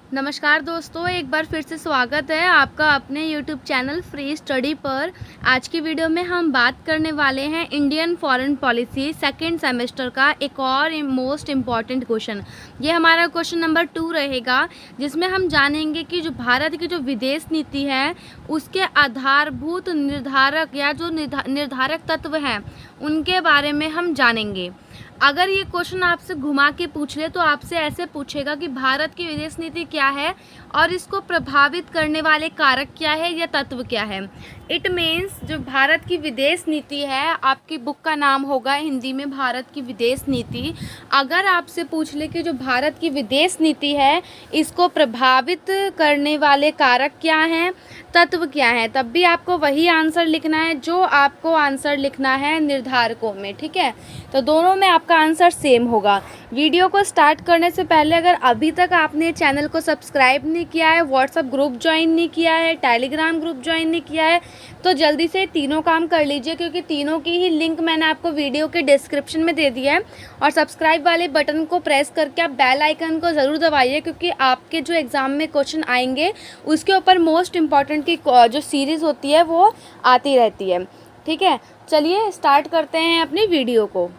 नमस्कार दोस्तों, एक बार फिर से स्वागत है आपका अपने YouTube चैनल फ्री स्टडी पर। आज की वीडियो में हम बात करने वाले हैं Indian foreign policy second semester का एक और मोस्ट इम्पॉर्टेंट क्वेश्चन। ये हमारा क्वेश्चन नंबर 2 रहेगा, जिसमें हम जानेंगे कि जो भारत की जो विदेश नीति है उसके आधारभूत निर्धारक या जो निर्धारक तत्व हैं उनके बारे में हम जानेंगे। अगर ये क्वेश्चन आपसे घुमा के पूछ ले तो आपसे ऐसे पूछेगा कि भारत की विदेश नीति क्या है और इसको प्रभावित करने वाले कारक क्या है या तत्व क्या है। इट मीन्स जो भारत की विदेश नीति है, आपकी बुक का नाम होगा हिंदी में भारत की विदेश नीति। अगर आपसे पूछ ले कि जो भारत की विदेश नीति है इसको प्रभावित करने वाले कारक क्या हैं, तत्व क्या हैं, तब भी आपको वही आंसर लिखना है जो आपको आंसर लिखना है निर्धारकों में। ठीक है, तो दोनों में आपका आंसर सेम होगा। वीडियो को स्टार्ट करने से पहले अगर अभी तक आपने चैनल को सब्सक्राइब नहीं किया है, व्हाट्सएप ग्रुप ज्वाइन नहीं किया है, टेलीग्राम ग्रुप ज्वाइन नहीं किया है, तो जल्दी से तीनों काम कर लीजिए, क्योंकि तीनों की ही लिंक मैंने आपको वीडियो के डिस्क्रिप्शन में दे दिया है। और सब्सक्राइब वाले बटन को प्रेस करके आप बेल आइकन को ज़रूर दबाइए, क्योंकि आपके जो एग्ज़ाम में क्वेश्चन आएंगे उसके ऊपर मोस्ट इम्पॉर्टेंट की जो सीरीज़ होती है वो आती रहती है। ठीक है, चलिए स्टार्ट करते हैं अपनी वीडियो को।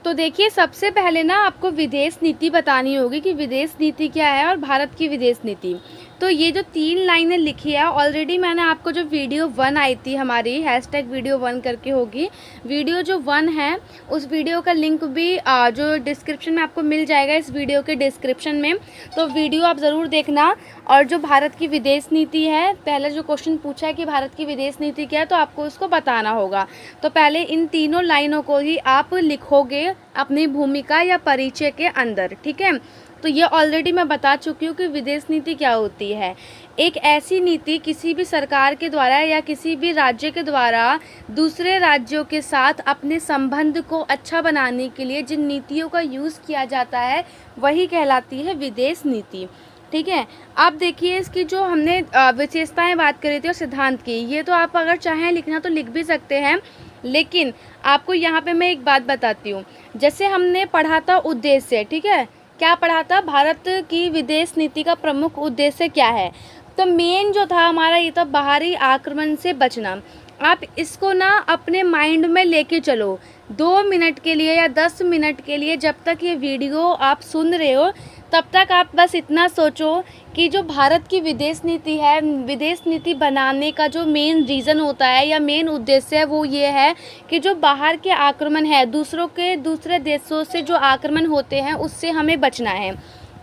तो देखिए, सबसे पहले ना आपको विदेश नीति बतानी होगी कि विदेश नीति क्या है और भारत की विदेश नीति। तो ये जो 3 लाइनें लिखी है, ऑलरेडी मैंने आपको जो वीडियो 1 आई थी हमारी #वीडियो 1 करके होगी, वीडियो जो 1 है उस वीडियो का लिंक भी जो डिस्क्रिप्शन में आपको मिल जाएगा, इस वीडियो के डिस्क्रिप्शन में। तो वीडियो आप ज़रूर देखना। और जो भारत की विदेश नीति है, पहले जो क्वेश्चन पूछा है कि भारत की विदेश नीति क्या है, तो आपको उसको बताना होगा। तो पहले इन तीनों लाइनों को ही आप लिखोगे अपनी भूमिका या परिचय के अंदर। ठीक है, तो ये ऑलरेडी मैं बता चुकी हूँ कि विदेश नीति क्या होती है। एक ऐसी नीति किसी भी सरकार के द्वारा या किसी भी राज्य के द्वारा दूसरे राज्यों के साथ अपने संबंध को अच्छा बनाने के लिए जिन नीतियों का यूज़ किया जाता है वही कहलाती है विदेश नीति। ठीक है, अब देखिए इसकी जो हमने विशेषताएं बात करी थी और सिद्धांत की, ये तो आप अगर चाहें लिखना तो लिख भी सकते हैं, लेकिन आपको यहाँ पे मैं एक बात बताती हूँ। जैसे हमने पढ़ा था उद्देश्य, ठीक है, क्या पढ़ा था, भारत की विदेश नीति का प्रमुख उद्देश्य क्या है। तो मेन जो था हमारा ये था बाहरी आक्रमण से बचना। आप इसको ना अपने माइंड में लेके चलो 2 मिनट के लिए या 10 मिनट के लिए, जब तक ये वीडियो आप सुन रहे हो तब तक आप बस इतना सोचो कि जो भारत की विदेश नीति है, विदेश नीति बनाने का जो मेन रीज़न होता है या मेन उद्देश्य है वो ये है कि जो बाहर के आक्रमण है, दूसरे देशों से जो आक्रमण होते हैं उससे हमें बचना है।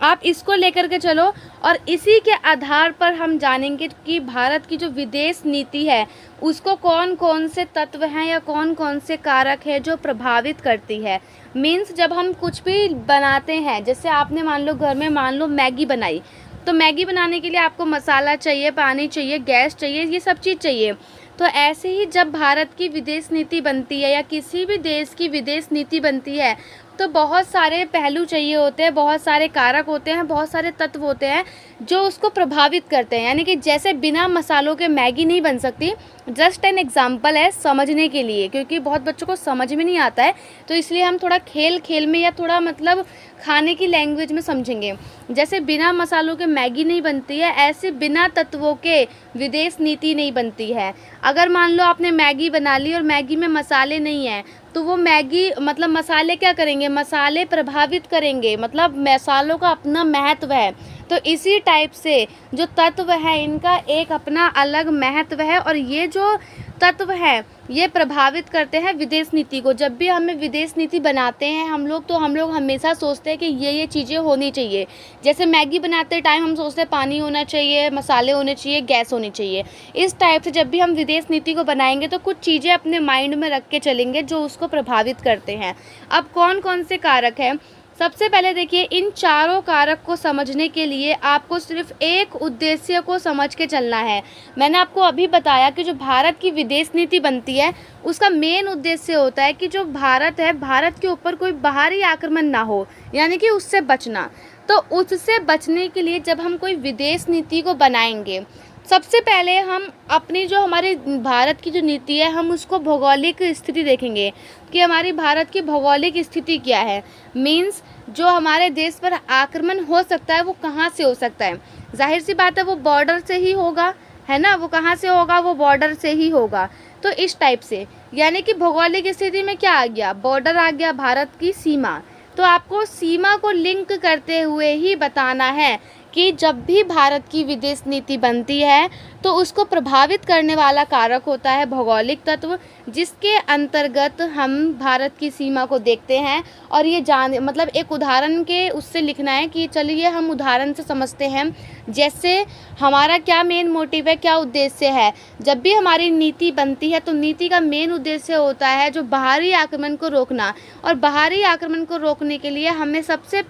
आप इसको लेकर के चलो और इसी के आधार पर हम जानेंगे कि भारत की जो विदेश नीति है उसको कौन कौन से तत्व हैं या कौन कौन से कारक है जो प्रभावित करती है। मीन्स जब हम कुछ भी बनाते हैं, जैसे आपने मान लो घर में मान लो मैगी बनाई, तो मैगी बनाने के लिए आपको मसाला चाहिए, पानी चाहिए, गैस चाहिए, ये सब चीज़ चाहिए। तो ऐसे ही जब भारत की विदेश नीति बनती है या किसी भी देश की विदेश नीति बनती है तो बहुत सारे पहलू चाहिए होते हैं, बहुत सारे कारक होते हैं, बहुत सारे तत्व होते हैं जो उसको प्रभावित करते हैं। यानी कि जैसे बिना मसालों के मैगी नहीं बन सकती। जस्ट एन एग्जांपल है समझने के लिए, क्योंकि बहुत बच्चों को समझ में नहीं आता है, तो इसलिए हम थोड़ा खेल खेल में या थोड़ा मतलब खाने की लैंग्वेज में समझेंगे। जैसे बिना मसालों के मैगी नहीं बनती है, ऐसे बिना तत्वों के विदेश नीति नहीं बनती है। अगर मान लो आपने मैगी बना ली और मैगी में मसाले नहीं हैं, तो वो मैगी मतलब मसाले क्या करेंगे, मसाले प्रभावित करेंगे, मतलब मसालों का अपना महत्व है। तो इसी टाइप से जो तत्व है इनका एक अपना अलग महत्व है और ये जो तत्व है ये प्रभावित करते हैं विदेश नीति को। जब भी हमें विदेश नीति बनाते हैं हम लोग, तो हम लोग हमेशा सोचते हैं कि ये चीज़ें होनी चाहिए। जैसे मैगी बनाते टाइम हम सोचते हैं पानी होना चाहिए, मसाले होने चाहिए, गैस होनी चाहिए। इस टाइप से जब भी हम विदेश नीति को बनाएंगे तो कुछ चीज़ें अपने माइंड में रख के चलेंगे जो उसको प्रभावित करते हैं। अब कौन कौन से कारक हैं, सबसे पहले देखिए, इन चारों कारक को समझने के लिए आपको सिर्फ एक उद्देश्य को समझ के चलना है। मैंने आपको अभी बताया कि जो भारत की विदेश नीति बनती है उसका मेन उद्देश्य होता है कि जो भारत है, भारत के ऊपर कोई बाहरी आक्रमण ना हो, यानी कि उससे बचना। तो उससे बचने के लिए जब हम कोई विदेश नीति को बनाएंगे सबसे पहले हम अपनी जो हमारी भारत की जो नीति है हम उसको भौगोलिक स्थिति देखेंगे कि हमारी भारत की भौगोलिक स्थिति क्या है। मीन्स जो हमारे देश पर आक्रमण हो सकता है वो कहाँ से हो सकता है। जाहिर सी बात है वो बॉर्डर से ही होगा, है ना। वो कहाँ से होगा, वो बॉर्डर से ही होगा। तो इस टाइप से यानी कि भौगोलिक स्थिति में क्या आ गया, बॉर्डर आ गया, भारत की सीमा। तो आपको सीमा को लिंक करते हुए ही बताना है कि जब भी भारत की विदेश नीति बनती है तो उसको प्रभावित करने वाला कारक होता है भौगोलिक तत्व, जिसके अंतर्गत हम भारत की सीमा को देखते हैं। और ये मतलब एक उदाहरण के उससे लिखना है कि चलिए हम उदाहरण से समझते हैं। जैसे हमारा क्या मेन मोटिव है, क्या उद्देश्य है। जब भी हमारी नीति बनती है तो नीति का मेन उद्देश्य होता है जो बाहरी आक्रमण को रोकना। और बाहरी आक्रमण को रोकने के लिए हमें सबसे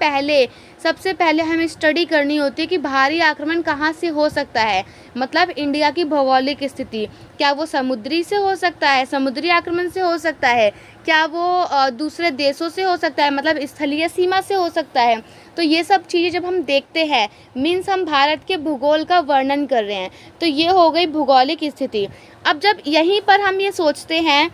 पहले हमें स्टडी करनी होती है कि बाहरी आक्रमण कहाँ से हो सकता है। मतलब इंडिया की भौगोलिक स्थिति, क्या वो समुद्री से हो सकता है, समुद्री आक्रमण से हो सकता है, क्या वो दूसरे देशों से हो सकता है, मतलब स्थलीय सीमा से हो सकता है। तो ये सब चीज़ें जब हम देखते हैं, मीन्स हम भारत के भूगोल का वर्णन कर रहे हैं। तो ये हो गई भौगोलिक स्थिति। अब जब यहीं पर हम ये सोचते हैं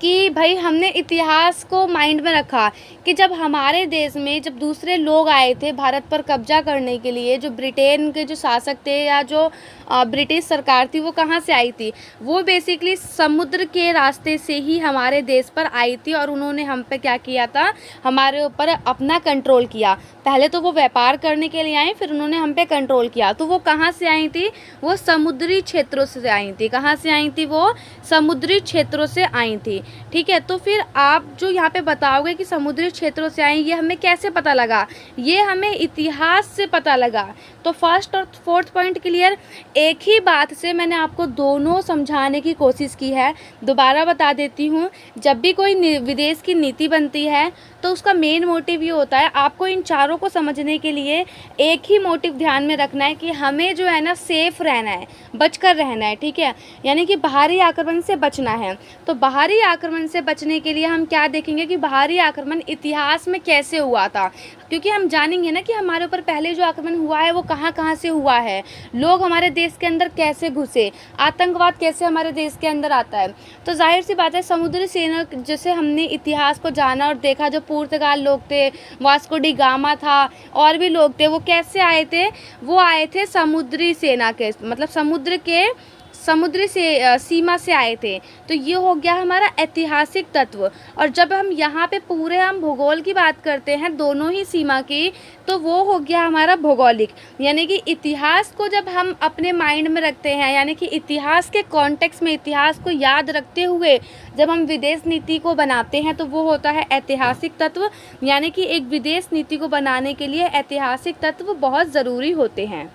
कि भाई हमने इतिहास को माइंड में रखा कि जब हमारे देश में जब दूसरे लोग आए थे भारत पर कब्जा करने के लिए, जो ब्रिटेन के जो शासक थे या जो ब्रिटिश सरकार थी, वो कहाँ से आई थी, वो बेसिकली समुद्र के रास्ते से ही हमारे देश पर आई थी। और उन्होंने हम पे क्या किया था, हमारे ऊपर अपना कंट्रोल किया। पहले तो वो व्यापार करने के लिए आई, फिर उन्होंने हम पे कंट्रोल किया। तो वो कहाँ से आई थी, वो समुद्री क्षेत्रों से आई थी। कहाँ से आई थी, वो समुद्री क्षेत्रों से आई थी। ठीक है, तो फिर आप जो यहाँ पे बताओगे कि समुद्री क्षेत्रों से आई, ये हमें कैसे पता लगा, ये हमें इतिहास से पता लगा। तो फर्स्ट और फोर्थ पॉइंट क्लियर। एक ही बात से मैंने आपको दोनों समझाने की कोशिश की है। दोबारा बता देती हूँ, जब भी कोई विदेश की नीति बनती है तो उसका मेन मोटिव ये होता है, आपको इन चारों को समझने के लिए एक ही मोटिव ध्यान में रखना है कि हमें जो है ना सेफ रहना है, बचकर रहना है। ठीक है, यानी कि बाहरी आक्रमण से बचना है। तो बाहरी आक्रमण से बचने के लिए हम क्या देखेंगे कि बाहरी आक्रमण इतिहास में कैसे हुआ था, क्योंकि हम जानेंगे ना कि हमारे ऊपर पहले जो आक्रमण हुआ है वो कहाँ कहाँ से हुआ है, लोग हमारे देश के अंदर कैसे घुसे, आतंकवाद कैसे हमारे देश के अंदर आता है। तो जाहिर सी बात है समुद्री सेना, जैसे हमने इतिहास को जाना और देखा, जो पुर्तगाल लोग थे, वास्को डी गामा था, और भी लोग थे, वो कैसे आए थे, वो आए थे समुद्री सेना के, मतलब समुद्री से सीमा से आए थे। तो ये हो गया हमारा ऐतिहासिक तत्व। और जब हम यहाँ पे पूरे हम भूगोल की बात करते हैं दोनों ही सीमा की, तो वो हो गया हमारा भौगोलिक। यानी कि इतिहास को जब हम अपने माइंड में रखते हैं, यानी कि इतिहास के कॉन्टेक्स्ट में, इतिहास को याद रखते हुए जब हम विदेश नीति को बनाते हैं, तो वो होता है ऐतिहासिक तत्व। यानी कि एक विदेश नीति को बनाने के लिए ऐतिहासिक तत्व बहुत ज़रूरी होते हैं।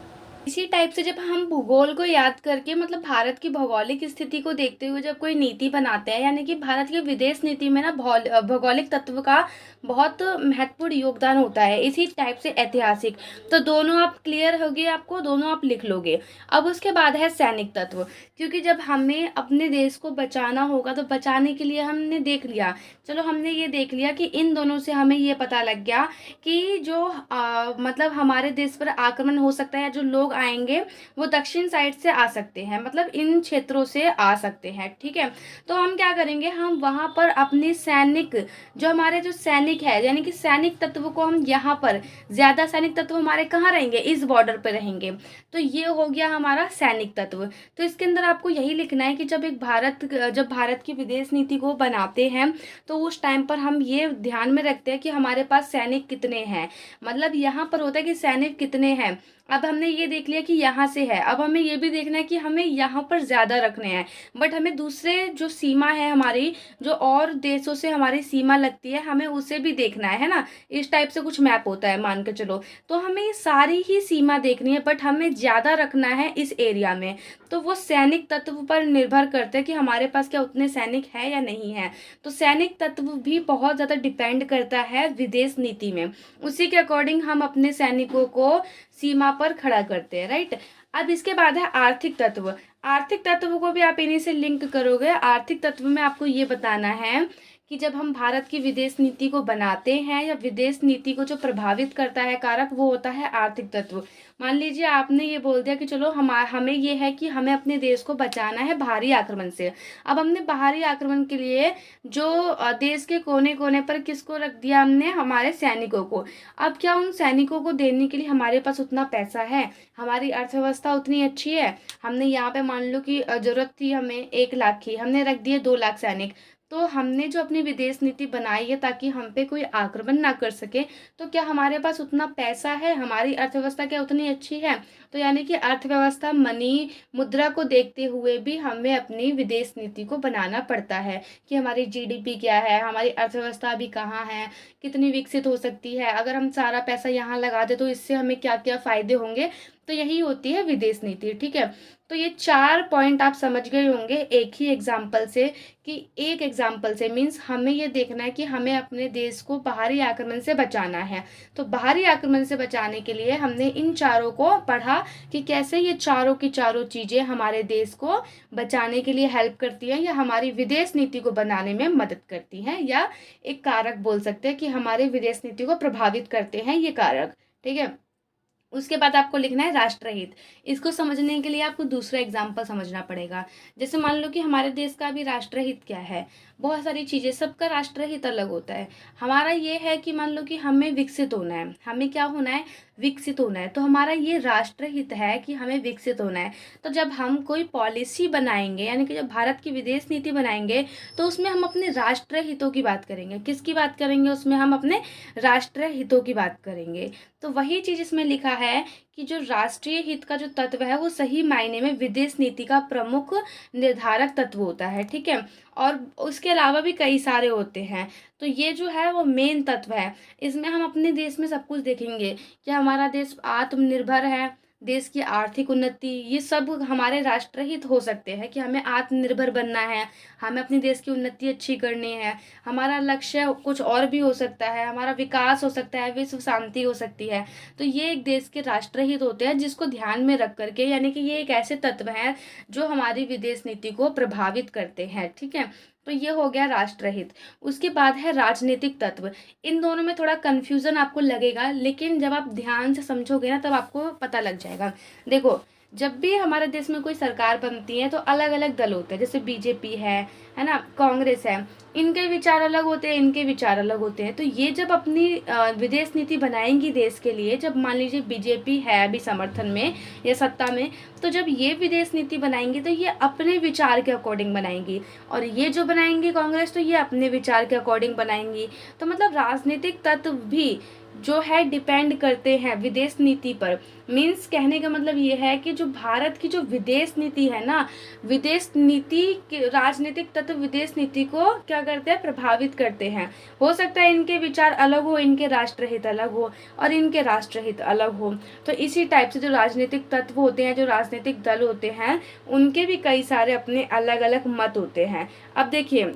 इसी टाइप से जब हम भूगोल को याद करके, मतलब भारत की भौगोलिक स्थिति को देखते हुए जब कोई नीति बनाते हैं, यानी कि भारत की विदेश नीति में ना भौगोलिक तत्व का बहुत महत्वपूर्ण योगदान होता है। इसी टाइप से ऐतिहासिक, तो दोनों आप क्लियर हो गए, आपको दोनों आप लिख लोगे। अब उसके बाद है सैनिक तत्व, क्योंकि जब हमें अपने देश को बचाना होगा तो बचाने के लिए हमने देख लिया, चलो हमने ये देख लिया कि इन दोनों से हमें ये पता लग गया कि जो मतलब हमारे देश पर आक्रमण हो सकता है, जो लोग आएंगे वो दक्षिण साइड से आ सकते हैं, मतलब इन क्षेत्रों से आ सकते हैं। ठीक है, तो हम क्या करेंगे, हम वहां पर अपने सैनिक, जो हमारे जो सैनिक है, यानी कि सैनिक तत्व को हम यहाँ पर, ज्यादा सैनिक तत्व हमारे कहाँ रहेंगे, इस बॉर्डर पे रहेंगे। तो ये हो गया हमारा सैनिक तत्व। तो इसके अंदर आपको यही लिखना है कि जब भारत की विदेश नीति को बनाते हैं तो उस टाइम पर हम ये ध्यान में रखते हैं कि हमारे पास सैनिक कितने हैं, मतलब यहाँ पर होता है कि सैनिक कितने हैं। अब हमने ये देख लिया कि यहाँ से है, अब हमें ये भी देखना है कि हमें यहाँ पर ज़्यादा रखने हैं, बट हमें दूसरे जो सीमा है हमारी, जो और देशों से हमारी सीमा लगती है, हमें उसे भी देखना है ना। इस टाइप से कुछ मैप होता है, मान के चलो। तो हमें सारी ही सीमा देखनी है, बट हमें ज़्यादा रखना है इस एरिया में। तो वो सैनिक तत्व पर निर्भर करते हैं कि हमारे पास क्या उतने सैनिक है या नहीं है। तो सैनिक तत्व भी बहुत ज़्यादा डिपेंड करता है विदेश नीति में, उसी के अकॉर्डिंग हम अपने सैनिकों को सीमा पर खड़ा करते हैं, राइट। अब इसके बाद है आर्थिक तत्व। आर्थिक तत्व को भी आप इन्हीं से लिंक करोगे। आर्थिक तत्व में आपको ये बताना है कि जब हम भारत की विदेश नीति को बनाते हैं या विदेश नीति को जो प्रभावित करता है कारक, वो होता है आर्थिक तत्व। मान लीजिए आपने ये बोल दिया कि चलो हमें ये है कि हमें अपने देश को बचाना है बाहरी आक्रमण से। अब हमने बाहरी आक्रमण के लिए जो देश के कोने कोने पर किसको रख दिया, हमने हमारे सैनिकों को। अब क्या उन सैनिकों को देने के लिए हमारे पास उतना पैसा है, हमारी अर्थव्यवस्था उतनी अच्छी है? हमने यहाँ पे मान लो कि जरूरत थी हमें 1 लाख की, हमने रख दिए 2 लाख सैनिक। तो हमने जो अपनी विदेश नीति बनाई है ताकि हम पे कोई आक्रमण ना कर सके, तो क्या हमारे पास उतना पैसा है, हमारी अर्थव्यवस्था क्या उतनी अच्छी है? तो यानी कि अर्थव्यवस्था मनी मुद्रा को देखते हुए भी हमें अपनी विदेश नीति को बनाना पड़ता है कि हमारी जीडीपी क्या है, हमारी अर्थव्यवस्था अभी कहाँ है, कितनी विकसित हो सकती है, अगर हम सारा पैसा यहाँ लगा दे तो इससे हमें क्या क्या फायदे होंगे। तो यही होती है विदेश नीति। ठीक है, तो ये 4 पॉइंट आप समझ गए होंगे एक ही एग्जाम्पल से, कि एक एग्जाम्पल से मीन्स हमें ये देखना है कि हमें अपने देश को बाहरी आक्रमण से बचाना है। तो बाहरी आक्रमण से बचाने के लिए हमने इन चारों को पढ़ा कि कैसे ये चारों की चारों चीज़ें हमारे देश को बचाने के लिए हेल्प करती हैं या हमारी विदेश नीति को बनाने में मदद करती हैं, या एक कारक बोल सकते हैं कि हमारे विदेश नीति को प्रभावित करते हैं ये कारक। ठीक है, उसके बाद आपको लिखना है राष्ट्रहित। इसको समझने के लिए आपको दूसरा एग्जाम्पल समझना पड़ेगा। जैसे मान लो कि हमारे देश का अभी राष्ट्रहित क्या है, बहुत सारी चीज़ें, सबका राष्ट्रहित अलग होता है। हमारा ये है कि मान लो कि हमें विकसित होना है, हमें क्या होना है, विकसित होना है। तो हमारा ये राष्ट्रहित है कि हमें विकसित होना है। तो जब हम कोई पॉलिसी बनाएंगे, यानी कि जब भारत की विदेश नीति बनाएंगे, तो उसमें हम अपने राष्ट्र हितों की बात करेंगे। किसकी बात करेंगे उसमें? हम अपने राष्ट्र हितों की बात करेंगे। तो वही चीज़ इसमें लिखा है कि जो राष्ट्रीय हित का जो तत्व है वो सही मायने में विदेश नीति का प्रमुख निर्धारक तत्व होता है। ठीक है, और उसके अलावा भी कई सारे होते हैं। तो ये जो है वो मेन तत्व है। इसमें हम अपने देश में सब कुछ देखेंगे कि हमारा देश आत्मनिर्भर है, देश की आर्थिक उन्नति, ये सब हमारे राष्ट्रहित हो सकते हैं कि हमें आत्मनिर्भर बनना है, हमें अपने देश की उन्नति अच्छी करनी है। हमारा लक्ष्य कुछ और भी हो सकता है, हमारा विकास हो सकता है, विश्व शांति हो सकती है। तो ये एक देश के राष्ट्रहित होते हैं जिसको ध्यान में रख करके, यानी कि ये एक ऐसे तत्व हैं जो हमारी विदेश नीति को प्रभावित करते हैं। ठीक है, तो ये हो गया राष्ट्रहित। उसके बाद है राजनीतिक तत्व। इन दोनों में थोड़ा कन्फ्यूज़न आपको लगेगा, लेकिन जब आप ध्यान से समझोगे ना तब आपको पता लग जाएगा। देखो, जब भी हमारे देश में कोई सरकार बनती है तो अलग अलग दल होते हैं, जैसे बीजेपी है ना, कांग्रेस है, इनके विचार अलग होते हैं, इनके विचार अलग होते हैं। तो ये जब अपनी विदेश नीति बनाएंगी देश के लिए, जब मान लीजिए बीजेपी है अभी समर्थन में या सत्ता में, तो जब ये विदेश नीति बनाएंगी तो ये अपने विचार के अकॉर्डिंग बनाएंगी, और ये जो बनाएंगी कांग्रेस तो ये अपने विचार के अकॉर्डिंग बनाएंगी। तो मतलब राजनीतिक तत्व भी जो है डिपेंड करते हैं विदेश नीति पर। मीन्स कहने का मतलब ये है कि जो भारत की जो विदेश नीति है ना, विदेश नीति के राजनीतिक तत्व विदेश नीति को क्या करते हैं, प्रभावित करते हैं। हो सकता है इनके विचार अलग हो, इनके राष्ट्रहित अलग हो और इनके राष्ट्रहित अलग हो। तो इसी टाइप से जो राजनीतिक तत्व होते हैं, जो राजनीतिक दल होते हैं, उनके भी कई सारे अपने अलग अलग मत होते हैं। अब देखिए,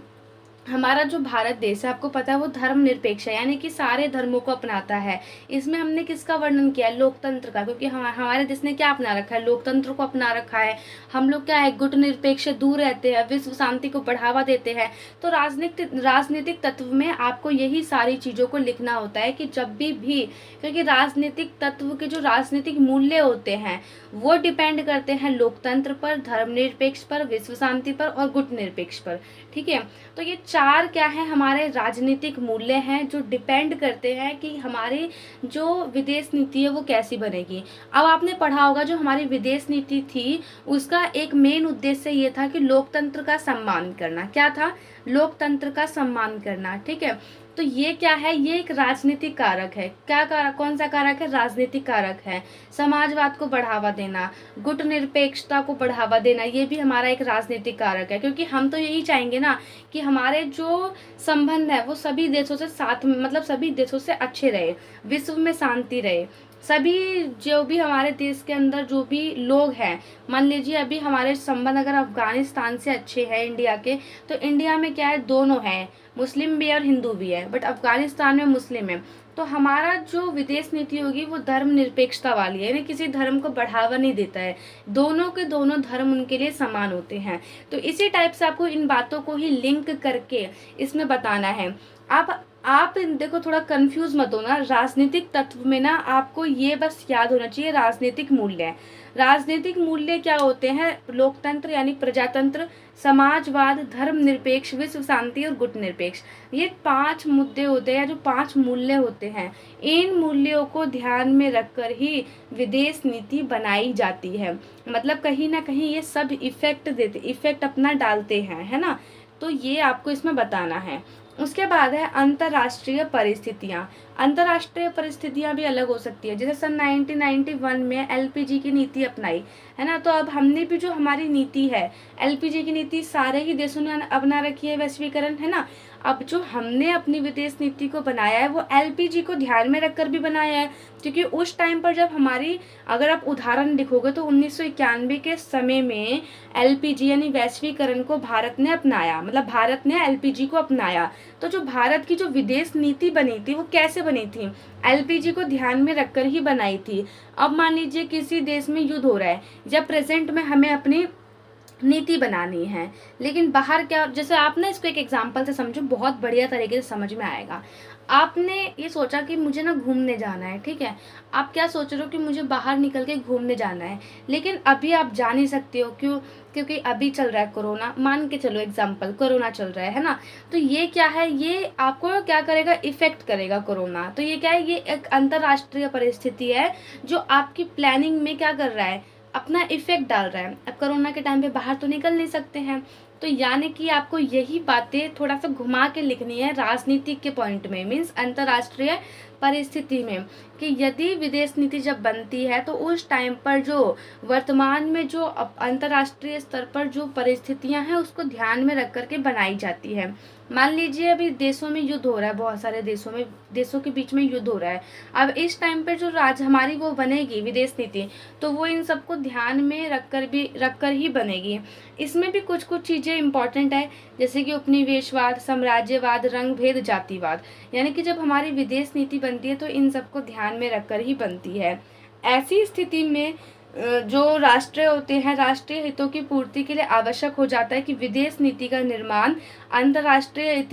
हमारा जो भारत देश है आपको पता है वो धर्मनिरपेक्ष है, यानी कि सारे धर्मों को अपनाता है। इसमें हमने किसका वर्णन किया है, लोकतंत्र का, क्योंकि हमारे देश ने क्या अपना रखा है, लोकतंत्र को अपना रखा है। हम लोग क्या है, गुटनिरपेक्ष से दूर रहते हैं, विश्व शांति को बढ़ावा देते हैं। तो राजनीतिक तत्व में आपको यही सारी चीज़ों को लिखना होता है कि जब भी क्योंकि राजनीतिक तत्व के जो राजनीतिक मूल्य होते हैं वो डिपेंड करते हैं लोकतंत्र पर, धर्मनिरपेक्ष पर, विश्व शांति पर और गुटनिरपेक्ष पर। ठीक है, तो ये 4 क्या है, हमारे राजनीतिक मूल्य हैं जो डिपेंड करते हैं कि हमारी जो विदेश नीति है वो कैसी बनेगी। अब आपने पढ़ा होगा जो हमारी विदेश नीति थी उसका एक मेन उद्देश्य ये था कि लोकतंत्र का सम्मान करना। क्या था, लोकतंत्र का सम्मान करना। ठीक है, तो ये क्या है, ये एक राजनीतिक कारक है। क्या कारक, कौन सा कारक है, राजनीतिक कारक है। समाजवाद को बढ़ावा देना, गुटनिरपेक्षता को बढ़ावा देना, ये भी हमारा एक राजनीतिक कारक है। क्योंकि हम तो यही चाहेंगे ना कि हमारे जो संबंध है वो सभी देशों से साथ में, मतलब सभी देशों से अच्छे रहे, विश्व में शांति रहे। सभी जो भी हमारे देश के अंदर जो भी लोग हैं, मान लीजिए अभी हमारे संबंध अगर अफगानिस्तान से अच्छे हैं इंडिया के, तो इंडिया में क्या है, दोनों हैं, मुस्लिम भी है और हिंदू भी है, बट अफगानिस्तान में मुस्लिम है। तो हमारा जो विदेश नीति होगी वो धर्मनिरपेक्षता वाली है, यानी किसी धर्म को बढ़ावा नहीं देता है, दोनों के दोनों धर्म उनके लिए समान होते हैं। तो इसी टाइप से आपको इन बातों को ही लिंक करके इसमें बताना है। आप देखो, थोड़ा कंफ्यूज मत होना। राजनीतिक तत्व में ना आपको ये बस याद होना चाहिए, राजनीतिक मूल्य। राजनीतिक मूल्य क्या होते हैं? लोकतंत्र यानी प्रजातंत्र, समाजवाद, धर्मनिरपेक्ष, विश्व शांति और गुटनिरपेक्ष। ये 5 मुद्दे होते हैं, जो 5 मूल्य होते हैं। इन मूल्यों को ध्यान में रखकर ही विदेश नीति बनाई जाती है। मतलब कहीं ना कहीं ये सब इफेक्ट अपना डालते हैं, है ना। तो ये आपको इसमें बताना है। उसके बाद है अंतर्राष्ट्रीय परिस्थितियाँ। अंतर्राष्ट्रीय परिस्थितियाँ भी अलग हो सकती है। जैसे सन 1991 में एलपीजी की नीति अपनाई, है ना। तो अब हमने भी जो हमारी नीति है, एलपीजी की नीति सारे ही देशों ने अपना रखी है, वैश्वीकरण, है ना। अब जो हमने अपनी विदेश नीति को बनाया है वो एलपीजी को ध्यान में रखकर भी बनाया है, क्योंकि उस टाइम पर जब हमारी, अगर आप उदाहरण देखोगे तो 1991 के समय में एलपीजी यानी वैश्वीकरण को भारत ने अपनाया, मतलब भारत ने एलपीजी को अपनाया। तो जो भारत की जो विदेश नीति बनी थी वो कैसे बनी थी? एलपीजी को ध्यान में रखकर ही बनाई थी। अब मान लीजिए किसी देश में युद्ध हो रहा है, जब प्रेजेंट में हमें अपनी नीति बनानी है, लेकिन बाहर क्या, जैसे आप ना इसको एक एग्जांपल से समझो, बहुत बढ़िया तरीके से समझ में आएगा। आपने ये सोचा कि मुझे ना घूमने जाना है, ठीक है। आप क्या सोच रहे हो कि मुझे बाहर निकल के घूमने जाना है, लेकिन अभी आप जा नहीं सकते हो। क्यों? क्योंकि अभी चल रहा है कोरोना, मान के चलो एग्जाम्पल, कोरोना चल रहा है ना। तो ये क्या है, ये आपको क्या करेगा, इफेक्ट करेगा कोरोना। तो ये क्या है, ये एक अंतर्राष्ट्रीय परिस्थिति है जो आपकी प्लानिंग में क्या कर रहा है, अपना इफेक्ट डाल रहा है। अब कोरोना के टाइम पे बाहर तो निकल नहीं सकते हैं, तो यानी कि आपको यही बातें थोड़ा सा घुमा के लिखनी है राजनीतिक के पॉइंट में, मीन्स अंतर्राष्ट्रीय परिस्थिति में, कि यदि विदेश नीति जब बनती है तो उस टाइम पर जो वर्तमान में जो अंतर्राष्ट्रीय स्तर पर जो परिस्थितियां हैं उसको ध्यान में रख करके बनाई जाती है। मान लीजिए अभी देशों में युद्ध हो रहा है, बहुत सारे देशों के बीच में युद्ध हो रहा है। अब इस टाइम पर जो हमारी वो बनेगी विदेश नीति, तो वो इन सबको ध्यान में रखकर ही बनेगी। इसमें भी कुछ चीज़ें इंपॉर्टेंट है, जैसे कि उपनिवेशवाद, साम्राज्यवाद, रंग भेद, जातिवाद। यानी कि जब हमारी विदेश नीति बनती है तो इन सबको ध्यान में रखकर ही बनती है। ऐसी स्थिति में जो राष्ट्र होते हैं, राष्ट्रीय हितों की पूर्ति के लिए आवश्यक हो जाता है कि विदेश नीति का निर्माण अंतर्राष्ट्रीय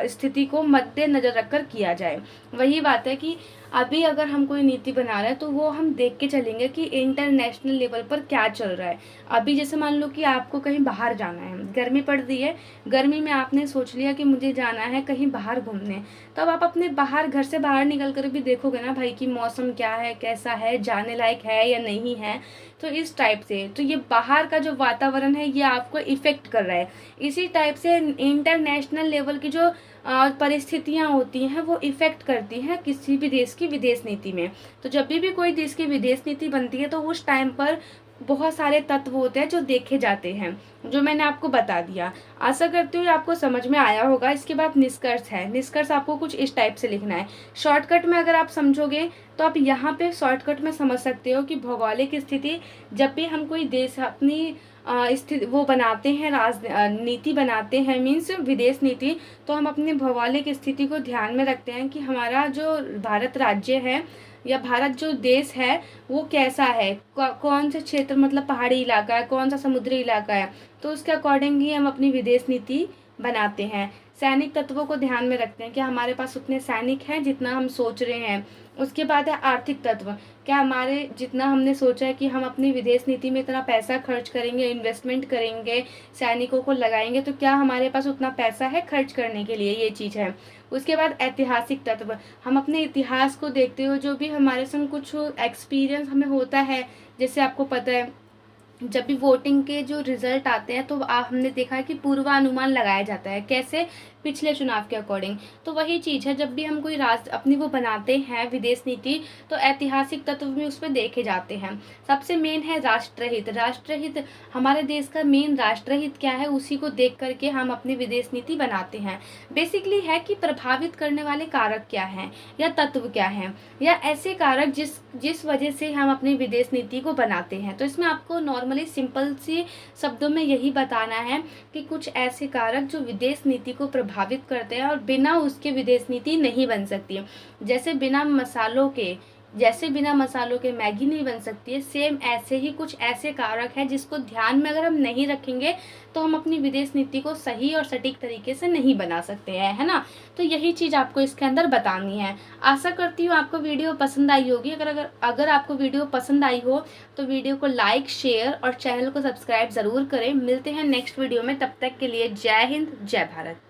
स्थिति को मद्देनजर रखकर किया जाए। वही बात है कि अभी अगर हम कोई नीति बना रहे हैं तो वो हम देख के चलेंगे कि इंटरनेशनल लेवल पर क्या चल रहा है। अभी जैसे मान लो कि आपको कहीं बाहर जाना है, गर्मी पड़ रही है, गर्मी में आपने सोच लिया कि मुझे जाना है कहीं बाहर घूमने, तो अब आप अपने घर से बाहर निकल कर भी देखोगे ना भाई कि मौसम क्या है, कैसा है, जाने लायक है या नहीं है। तो इस टाइप से तो ये बाहर का जो वातावरण है ये आपको इफेक्ट कर रहा है। इसी टाइप से इंटरनेशनल लेवल की जो परिस्थितियाँ होती हैं वो इफ़ेक्ट करती हैं किसी भी देश की विदेश नीति में। तो जब भी कोई देश की विदेश नीति बनती है तो उस टाइम पर बहुत सारे तत्व होते हैं जो देखे जाते हैं, जो मैंने आपको बता दिया। आशा करती हूँ आपको समझ में आया होगा। इसके बाद निष्कर्ष है। निष्कर्ष आपको कुछ इस टाइप से लिखना है। शॉर्टकट में अगर आप समझोगे तो आप यहाँ पे शॉर्टकट में समझ सकते हो कि भौगोलिक स्थिति, जब भी हम कोई देश अपनी स्थिति वो बनाते हैं, नीति बनाते हैं, मीन्स विदेश नीति, तो हम अपनी भौगोलिक स्थिति को ध्यान में रखते हैं कि हमारा जो भारत राज्य है या भारत जो देश है वो कैसा है, कौन से क्षेत्र, मतलब पहाड़ी इलाका है, कौन सा समुद्री इलाका है, तो उसके अकॉर्डिंग ही हम अपनी विदेश नीति बनाते हैं। सैनिक तत्वों को ध्यान में रखते हैं, क्या हमारे पास उतने सैनिक हैं जितना हम सोच रहे हैं। उसके बाद है आर्थिक तत्व, क्या हमारे जितना हमने सोचा है कि हम अपनी विदेश नीति में इतना पैसा खर्च करेंगे, इन्वेस्टमेंट करेंगे, सैनिकों को लगाएंगे, तो क्या हमारे पास उतना पैसा है खर्च करने के लिए, ये चीज़ है। उसके बाद ऐतिहासिक तत्व, हम अपने इतिहास को देखते हुए जो भी हमारे संग कुछ एक्सपीरियंस हमें होता है, जैसे आपको पता है जब भी वोटिंग के जो रिजल्ट आते हैं तो हमने देखा है कि पूर्वानुमान लगाया जाता है, कैसे, पिछले चुनाव के अकॉर्डिंग। तो वही चीज़ है, जब भी हम कोई अपनी वो बनाते हैं विदेश नीति तो ऐतिहासिक तत्व भी उस पर देखे जाते हैं। सबसे मेन है राष्ट्रहित। राष्ट्रहित, हमारे देश का मेन राष्ट्रहित क्या है उसी को देख करके हम अपनी विदेश नीति बनाते हैं। बेसिकली है कि प्रभावित करने वाले कारक क्या हैं या तत्व क्या हैं, या ऐसे कारक जिस वजह से हम अपनी विदेश नीति को बनाते हैं। तो इसमें आपको नॉर्मली सिंपल सी शब्दों में यही बताना है कि कुछ ऐसे कारक जो विदेश नीति को प्रभावित प्रभावित करते हैं और बिना उसके विदेश नीति नहीं बन सकती। जैसे बिना मसालों के मैगी नहीं बन सकती है, सेम ऐसे ही कुछ ऐसे कारक हैं जिसको ध्यान में अगर हम नहीं रखेंगे तो हम अपनी विदेश नीति को सही और सटीक तरीके से नहीं बना सकते हैं, है ना। तो यही चीज़ आपको इसके अंदर बतानी है। आशा करती हूँ आपको वीडियो पसंद आई होगी। अगर आपको वीडियो पसंद आई हो तो वीडियो को लाइक, शेयर और चैनल को सब्सक्राइब ज़रूर करें। मिलते हैं नेक्स्ट वीडियो में, तब तक के लिए जय हिंद, जय भारत।